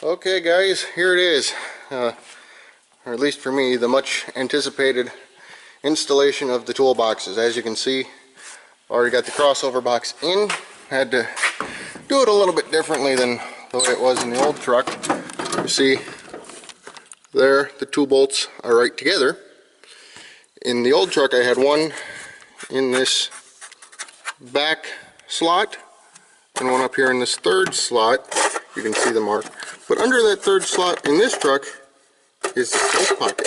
Okay guys, here it is, or at least for me, the much anticipated installation of the toolboxes. As you can see, already got the crossover box in. Had to do it a little bit differently than the way it was in the old truck. You see there, the two bolts are right together. In the old truck I had one in this back slot and one up here in this third slot. You can see the mark. But under that third slot in this truck is the safe pocket.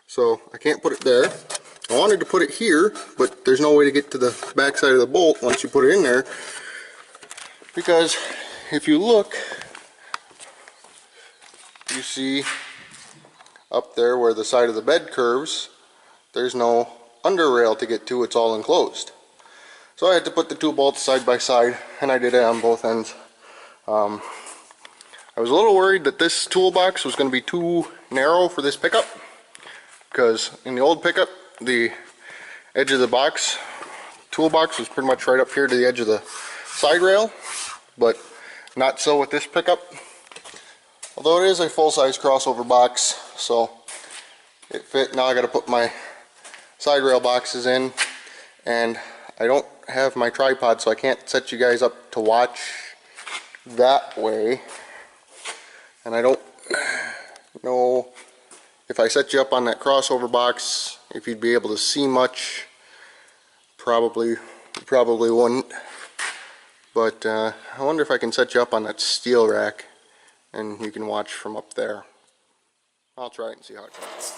So I can't put it there. I wanted to put it here, but there's no way to get to the back side of the bolt once you put it in there. Because if you look, you see up there where the side of the bed curves, there's no under rail to get to, it's all enclosed. So I had to put the two bolts side by side, and I did it on both ends. I was a little worried that this toolbox was going to be too narrow for this pickup, because in the old pickup the edge of the box toolbox was pretty much right up here to the edge of the side rail, but not so with this pickup. Although it is a full-size crossover box, so it fit. Now I got to put my side rail boxes in, and I don't have my tripod, so I can't set you guys up to watch that way. And I don't know if I set you up on that crossover box if you'd be able to see much. Probably wouldn't. But I wonder if I can set you up on that steel rack and you can watch from up there. I'll try it and see how it goes.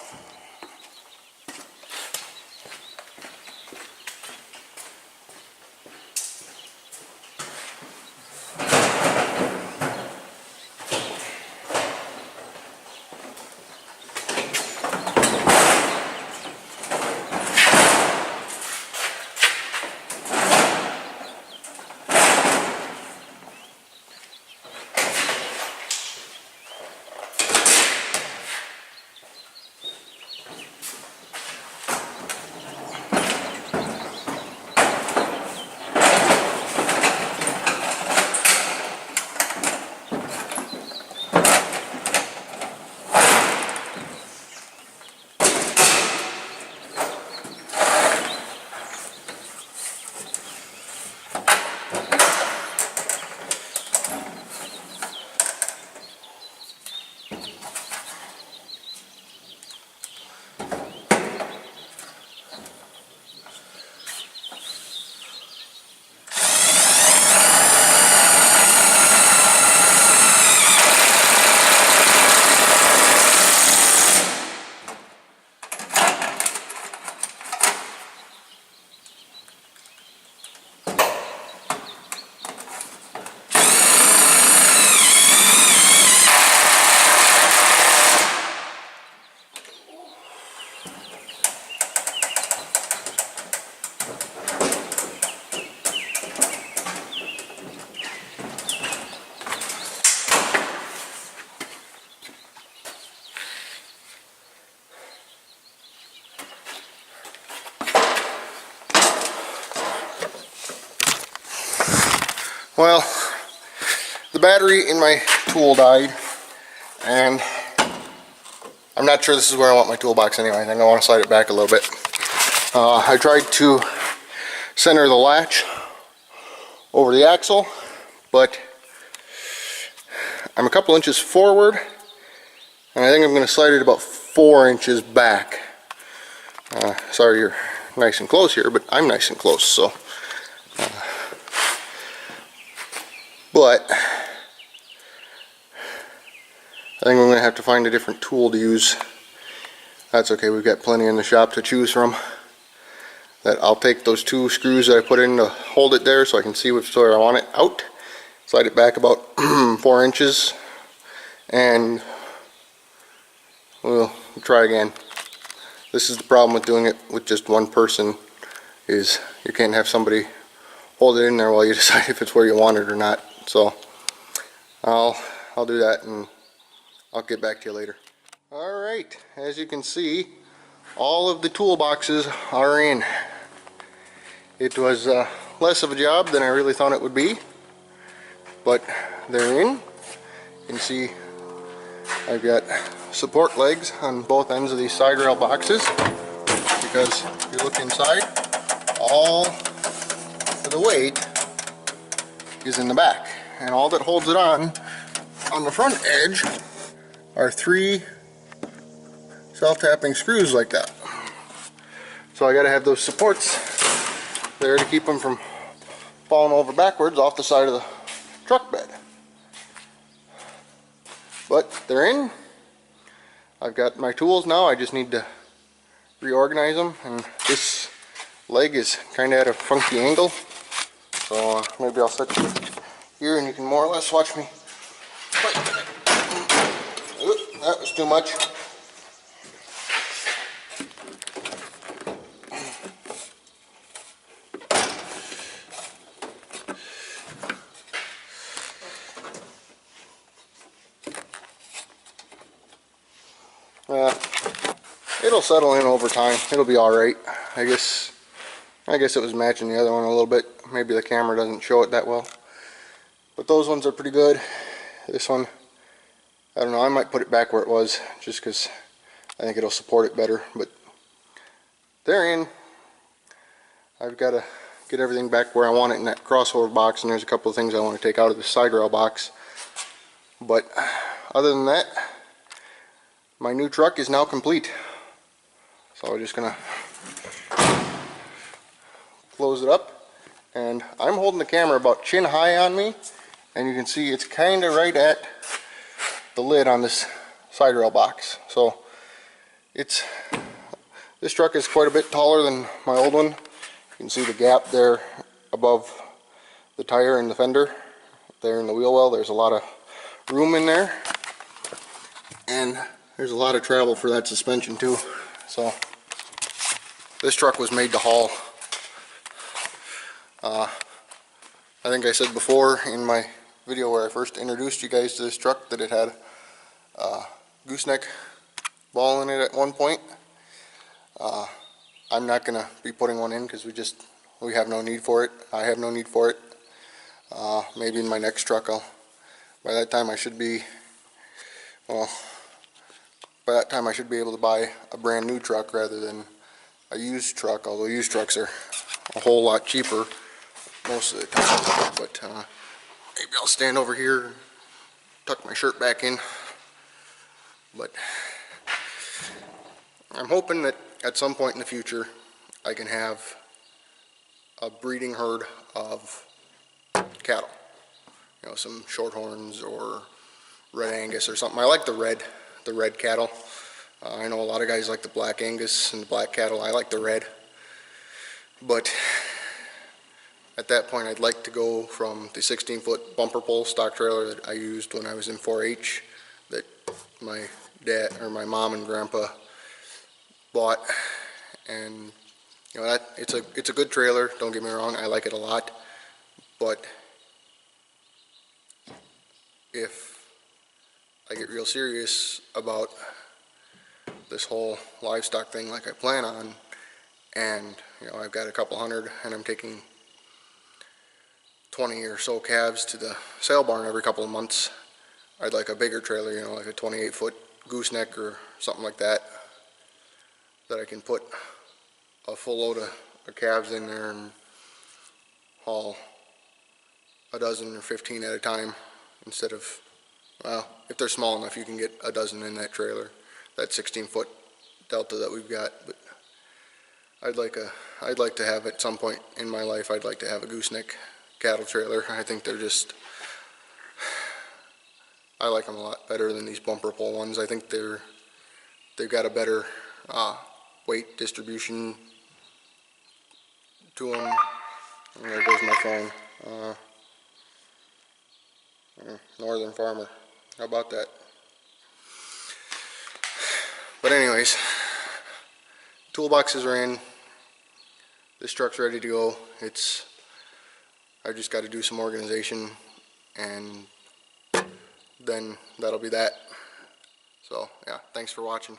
Well, the battery in my tool died, and I'm not sure this is where I want my toolbox anyway. I think I want to slide it back a little bit. I tried to center the latch over the axle, but I'm a couple inches forward, and I think I'm going to slide it about 4 inches back. Sorry you're nice and close here, but I'm nice and close, so. But I think I'm going to have to find a different tool to use. That's okay, we've got plenty in the shop to choose from. That I'll take those two screws that I put in to hold it there so I can see which where I want it out. Slide it back about 4 inches, and we'll try again. This is the problem with doing it with just one person, is you can't have somebody hold it in there while you decide if it's where you want it or not. So I'll do that, and I'll get back to you later. Alright, as you can see, all of the toolboxes are in. It was less of a job than I really thought it would be, but they're in, You can see I've got support legs on both ends of these side rail boxes, because if you look inside, all of the weight is in the back, and all that holds it on the front edge are 3 self-tapping screws like that. So I got to have those supports there to keep them from falling over backwards off the side of the truck bed. But they're in. I've got my tools now. I just need to reorganize them, and this leg is kind of at a funky angle, so maybe I'll set you here and you can more or less watch me. Oop, that was too much. It'll settle in over time. It'll be alright. I guess it was matching the other one a little bit. Maybe the camera doesn't show it that well. But those ones are pretty good. This one, I don't know, I might put it back where it was just because I think it'll support it better. But they're in. I've got to get everything back where I want it in that crossover box, and there's a couple of things I want to take out of the side rail box. But other than that, my new truck is now complete. So I'm just gonna close it up, and I'm holding the camera about chin high on me, and you can see it's kind of right at the lid on this side rail box. So this truck is quite a bit taller than my old one. You can see the gap there above the tire and the fender there in the wheel well. There's a lot of room in there, and there's a lot of travel for that suspension too. So this truck was made to haul. I think I said before in my video where I first introduced you guys to this truck that it had a gooseneck ball in it at one point. I'm not going to be putting one in because we have no need for it. I have no need for it. Maybe in my next truck by that time I should be able to buy a brand new truck rather than a used truck, although used trucks are a whole lot cheaper most of the time. But maybe I'll stand over here and tuck my shirt back in. But I'm hoping that at some point in the future I can have a breeding herd of cattle. You know, some shorthorns or red Angus or something. I like the red cattle. I know a lot of guys like the black Angus and the black cattle. I like the red. But at that point I'd like to go from the 16-foot bumper pole stock trailer that I used when I was in 4-H that my dad or my mom and grandpa bought. And you know, it's a good trailer, don't get me wrong, I like it a lot. But if I get real serious about this whole livestock thing like I plan on, and you know, I've got a couple hundred and I'm taking 20 or so calves to the sale barn every couple of months, I'd like a bigger trailer, you know, like a 28-foot gooseneck or something like that I can put a full load of calves in there and haul a dozen or 15 at a time, instead of, well, if they're small enough you can get a dozen in that trailer, that 16-foot Delta that we've got. But I'd like to have at some point in my life, I'd like to have a gooseneck cattle trailer. I think I like them a lot better than these bumper pole ones. I think they've got a better weight distribution to them. And there goes my phone. Northern Farmer. How about that? But anyways, toolboxes are in. This truck's ready to go. I just got to do some organization, and then that'll be that. So yeah, thanks for watching.